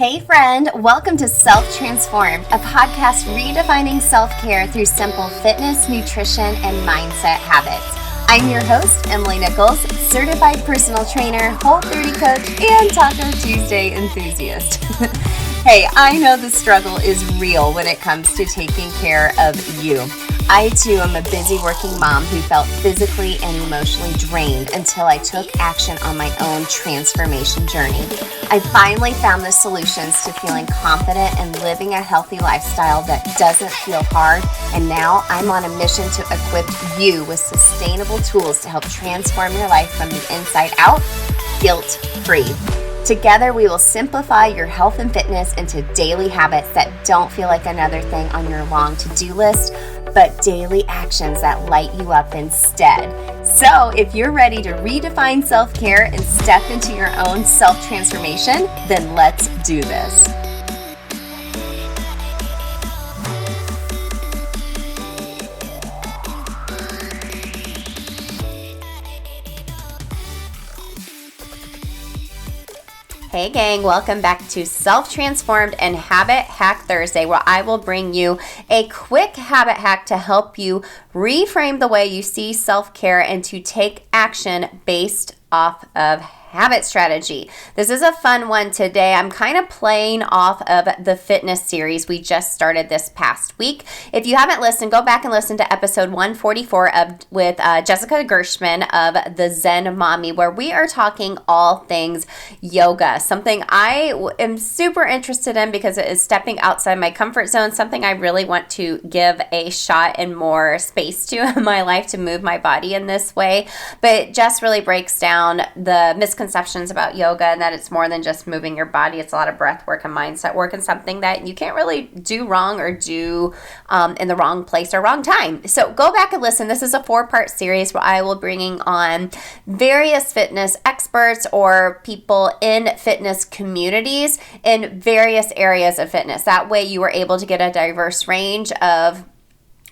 Hey friend, welcome to Self-Transformed, a podcast redefining self-care through simple fitness, nutrition, and mindset habits. I'm your host, Emily Nichols, certified personal trainer, Whole30 coach, and Taco Tuesday enthusiast. Hey, I know the struggle is real when it comes to taking care of you. I too am a busy working mom who felt physically and emotionally drained until I took action on my own transformation journey. I finally found the solutions to feeling confident and living a healthy lifestyle that doesn't feel hard, and now I'm on a mission to equip you with sustainable tools to help transform your life from the inside out, guilt-free. Together, we will simplify your health and fitness into daily habits that don't feel like another thing on your long to-do list, but daily actions that light you up instead. So if you're ready to redefine self-care and step into your own self-transformation, then let's do this. Hey gang, welcome back to Self-Transformed and Habit Hack Thursday, where I will bring you a quick habit hack to help you reframe the way you see self-care and to take action based off of habit strategy. This is a fun one today. I'm kind of playing off of the fitness series we just started this past week. If you haven't listened, go back and listen to episode 144 with Jessica Gershman of the Zen Mommy, where we are talking all things yoga, something I am super interested in because it is stepping outside my comfort zone, something I really want to give a shot and more space to in my life to move my body in this way. But Jess really breaks down the misconceptions about yoga and that it's more than just moving your body. It's a lot of breath work and mindset work and something that you can't really do wrong or do in the wrong place or wrong time. So go back and listen. This is a 4-part series where I will bringing on various fitness experts or people in fitness communities in various areas of fitness. That way you are able to get a diverse range of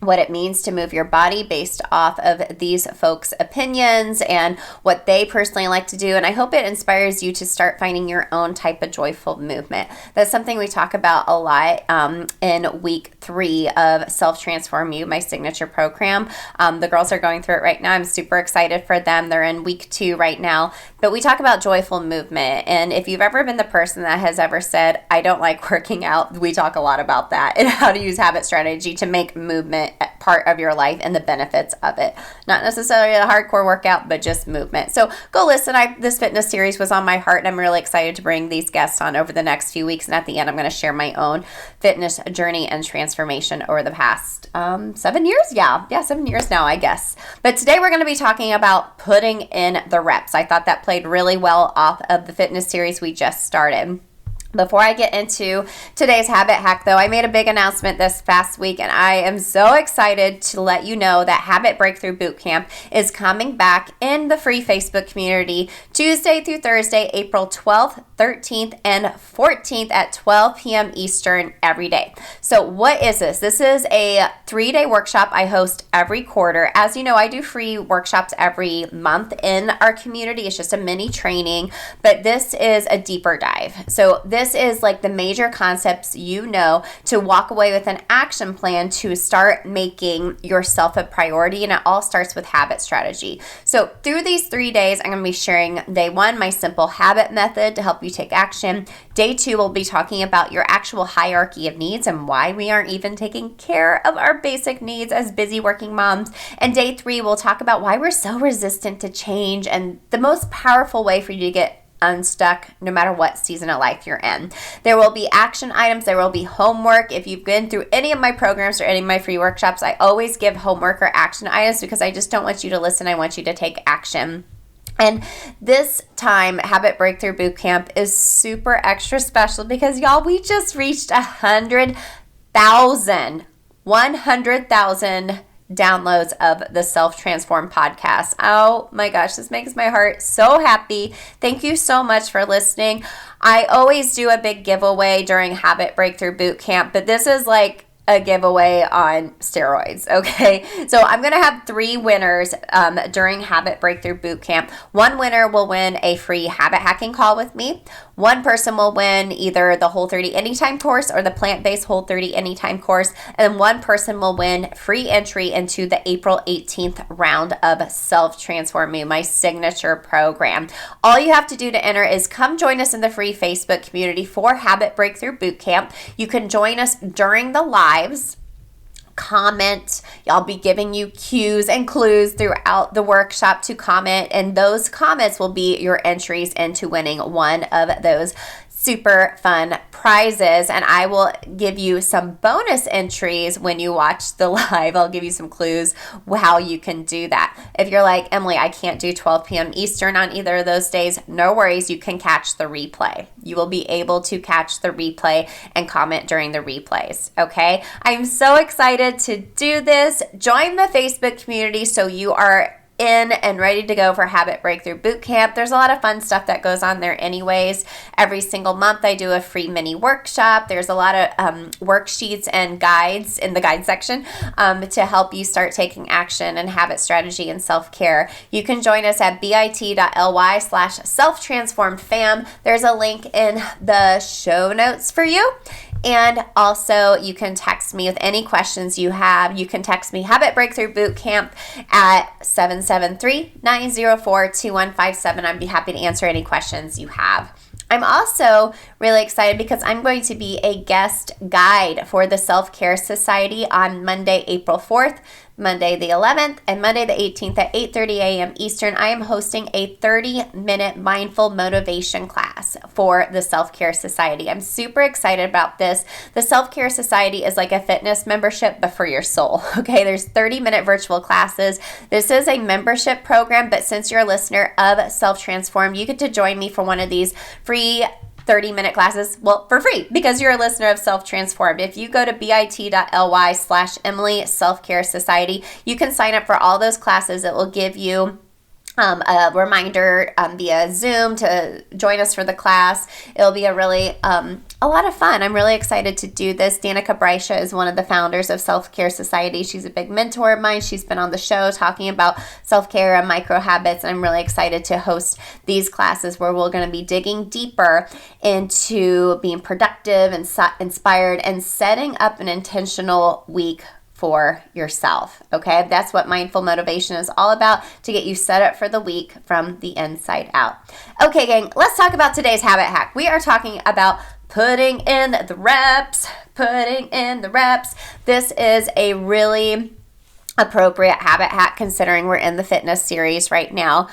what it means to move your body based off of these folks' opinions and what they personally like to do. And I hope it inspires you to start finding your own type of joyful movement. That's something we talk about a lot in week 3 of Self-Transform You, my signature program. The girls are going through it right now. I'm super excited for them. They're in week 2 right now. But we talk about joyful movement. And if you've ever been the person that has ever said, I don't like working out, we talk a lot about that and how to use habit strategy to make movement part of your life and the benefits of it. Not necessarily a hardcore workout, but just movement. So go listen. This fitness series was on my heart, and I'm really excited to bring these guests on over the next few weeks. And at the end, I'm going to share my own fitness journey and transformation over the past 7 years. Yeah, 7 years now, I guess. But today we're going to be talking about putting in the reps. I thought that played really well off of the fitness series we just started. Before I get into today's habit hack, though, I made a big announcement this past week, and I am so excited to let you know that Habit Breakthrough Bootcamp is coming back in the free Facebook community Tuesday through Thursday, April 12th, 13th, and 14th at 12 p.m. Eastern every day. So what is this? This is a 3-day workshop I host every quarter. As you know, I do free workshops every month in our community. It's just a mini training, but this is a deeper dive. So this is like the major concepts you know to walk away with an action plan to start making yourself a priority, and it all starts with habit strategy. So through these 3 days, I'm going to be sharing day 1, my simple habit method to help you take action. Day 2, we'll be talking about your actual hierarchy of needs and why we aren't even taking care of our basic needs as busy working moms. And day 3, we'll talk about why we're so resistant to change and the most powerful way for you to get unstuck no matter what season of life you're in. There will be action items. There will be homework. If you've been through any of my programs or any of my free workshops, I always give homework or action items because I just don't want you to listen. I want you to take action. And this time, Habit Breakthrough Bootcamp is super extra special because, y'all, we just reached 100,000 downloads of the Self-Transform podcast. Oh my gosh, this makes my heart so happy. Thank you so much for listening. I always do a big giveaway during Habit Breakthrough Bootcamp, but this is like a giveaway on steroids, okay? So I'm going to have 3 winners during Habit Breakthrough Bootcamp. 1 winner will win a free habit hacking call with me. 1 person will win either the Whole30 Anytime course or the plant-based Whole30 Anytime course, and 1 person will win free entry into the April 18th round of Self-Transform Me, my signature program. All you have to do to enter is come join us in the free Facebook community for Habit Breakthrough Bootcamp. You can join us during the lives. Comment. I'll be giving you cues and clues throughout the workshop to comment, and those comments will be your entries into winning one of those super fun prizes. And I will give you some bonus entries when you watch the live. I'll give you some clues how you can do that. If you're like, Emily, I can't do 12 p.m. Eastern on either of those days, no worries, you can catch the replay. You will be able to catch the replay and comment during the replays, okay? I'm so excited to do this. Join the Facebook community so you are in and ready to go for Habit Breakthrough Bootcamp. There's a lot of fun stuff that goes on there anyways. Every single month I do a free mini workshop. There's a lot of worksheets and guides in the guide section to help you start taking action and habit strategy and self-care. You can join us at bit.ly/self-transformed-fam. There's a link in the show notes for you. And also, you can text me with any questions you have. You can text me Habit Breakthrough Bootcamp at 773-904-2157. I'd be happy to answer any questions you have. I'm also really excited because I'm going to be a guest guide for the Self-Care Society on Monday, April 4th, Monday the 11th, and Monday the 18th at 8:30 a.m. Eastern. I am hosting a 30-minute mindful motivation class for the Self-Care Society. I'm super excited about this. The Self-Care Society is like a fitness membership, but for your soul, okay? There's 30-minute virtual classes. This is a membership program, but since you're a listener of Self-Transform, you get to join me for one of these free 30-minute classes, well, for free, because you're a listener of Self-Transformed. If you go to bit.ly/Emily Self-Care Society, you can sign up for all those classes. It will give you a reminder via Zoom to join us for the class. It'll be a really a lot of fun. I'm really excited to do this. Danica Brycia is one of the founders of Self-Care Society. She's a big mentor of mine. She's been on the show talking about self-care and micro habits, and I'm really excited to host these classes where we're going to be digging deeper into being productive and inspired and setting up an intentional week for yourself, okay? That's what mindful motivation is all about, to get you set up for the week from the inside out. Okay, gang, let's talk about today's habit hack. We are talking about putting in the reps, This is a really appropriate habit hack considering we're in the fitness series right now.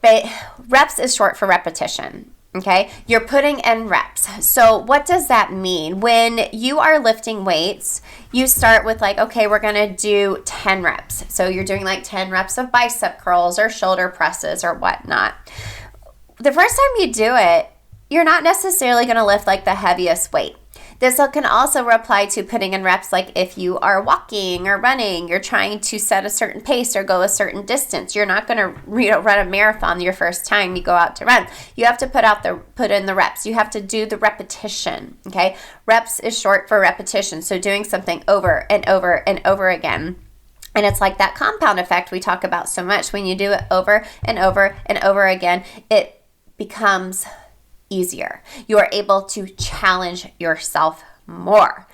But reps is short for repetition. Okay, you're putting in reps. So what does that mean? When you are lifting weights, you start with like, okay, we're going to do 10 reps. So you're doing like 10 reps of bicep curls or shoulder presses or whatnot. The first time you do it, you're not necessarily going to lift like the heaviest weight. This can also apply to putting in reps like if you are walking or running, you're trying to set a certain pace or go a certain distance. You're not going to run a marathon your first time you go out to run. You have to put in the reps. You have to do the repetition, okay? Reps is short for repetition, so doing something over and over and over again. And it's like that compound effect we talk about so much. When you do it over and over and over again, it becomes easier. You are able to challenge yourself more.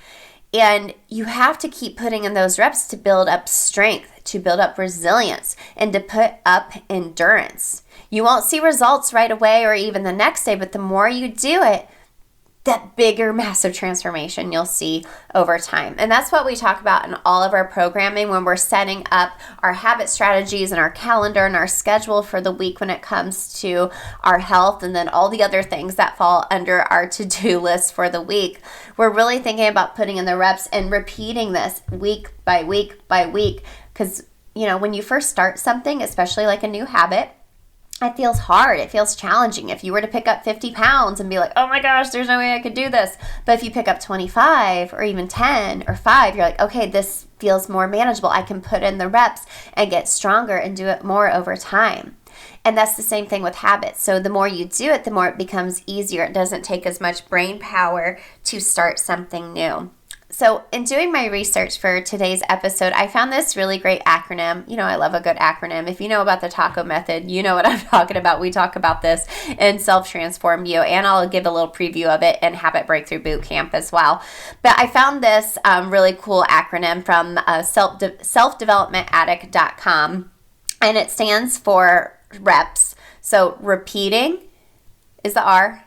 And you have to keep putting in those reps to build up strength, to build up resilience, and to put up endurance. You won't see results right away or even the next day, but the more you do it, that bigger, massive transformation you'll see over time. And that's what we talk about in all of our programming when we're setting up our habit strategies and our calendar and our schedule for the week when it comes to our health and then all the other things that fall under our to-do list for the week. We're really thinking about putting in the reps and repeating this week by week by week. Because, when you first start something, especially like a new habit, it feels hard. It feels challenging. If you were to pick up 50 pounds and be like, oh my gosh, there's no way I could do this. But if you pick up 25 or even 10 or 5, you're like, okay, this feels more manageable. I can put in the reps and get stronger and do it more over time. And that's the same thing with habits. So the more you do it, the more it becomes easier. It doesn't take as much brain power to start something new. So in doing my research for today's episode, I found this really great acronym. You know, I love a good acronym. If you know about the taco method, you know what I'm talking about. We talk about this in Self Transform You, and I'll give a little preview of it in Habit Breakthrough Bootcamp as well. But I found this really cool acronym from selfdevelopmentaddict.com, and it stands for REPS. So repeating is the R,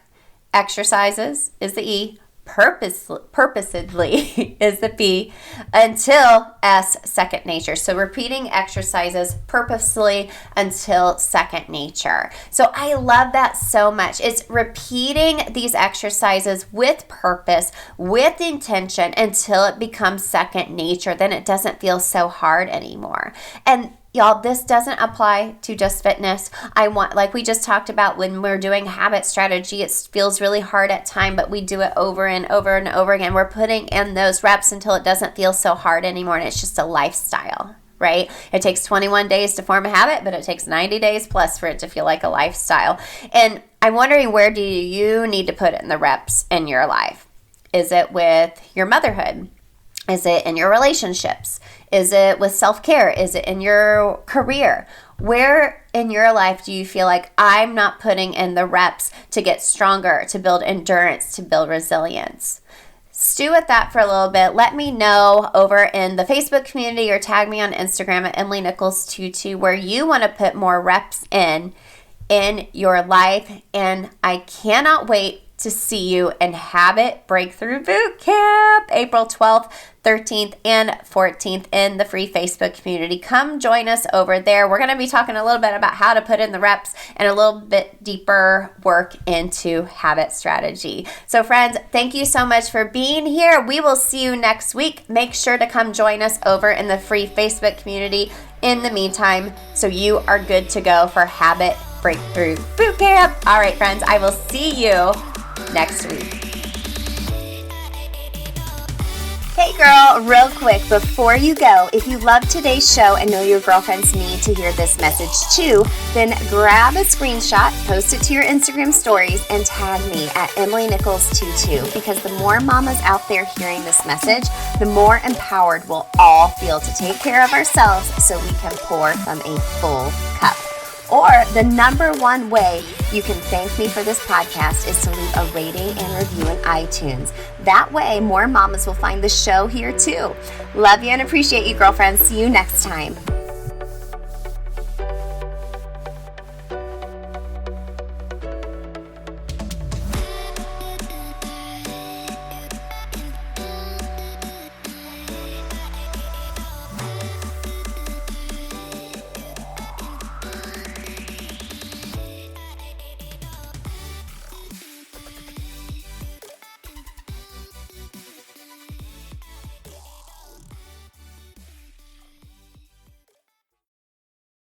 exercises is the E, purposedly is the P, until S, second nature. So repeating exercises purposely until second nature. So I love that so much. It's repeating these exercises with purpose, with intention, until it becomes second nature. Then it doesn't feel so hard anymore. And y'all, this doesn't apply to just fitness. Like we just talked about when we're doing habit strategy, it feels really hard at time, but we do it over and over and over again. We're putting in those reps until it doesn't feel so hard anymore, and it's just a lifestyle, right? It takes 21 days to form a habit, but it takes 90 days plus for it to feel like a lifestyle. And I'm wondering, where do you need to put in the reps in your life? Is it with your motherhood? Is it in your relationships? Is it with self-care? Is it in your career? Where in your life do you feel like I'm not putting in the reps to get stronger, to build endurance, to build resilience? Stew with that for a little bit. Let me know over in the Facebook community or tag me on Instagram at EmilyNichols22 where you want to put more reps in your life. And I cannot wait to see you in Habit Breakthrough Bootcamp, April 12th, 13th, and 14th in the free Facebook community. Come join us over there. We're going to be talking a little bit about how to put in the reps and a little bit deeper work into habit strategy. So friends, thank you so much for being here. We will see you next week. Make sure to come join us over in the free Facebook community in the meantime, so you are good to go for Habit Breakthrough Bootcamp. All right, friends, I will see you next week. Hey girl, real quick before you go, if you love today's show and know your girlfriends need to hear this message too, then grab a screenshot, post it to your Instagram stories, and tag me at EmilyNichols22, because the more mamas out there hearing this message, the more empowered we'll all feel to take care of ourselves so we can pour from a full cup. Or the number one way you can thank me for this podcast is to leave a rating and review in iTunes. That way, more mamas will find the show here too. Love you and appreciate you, girlfriends. See you next time.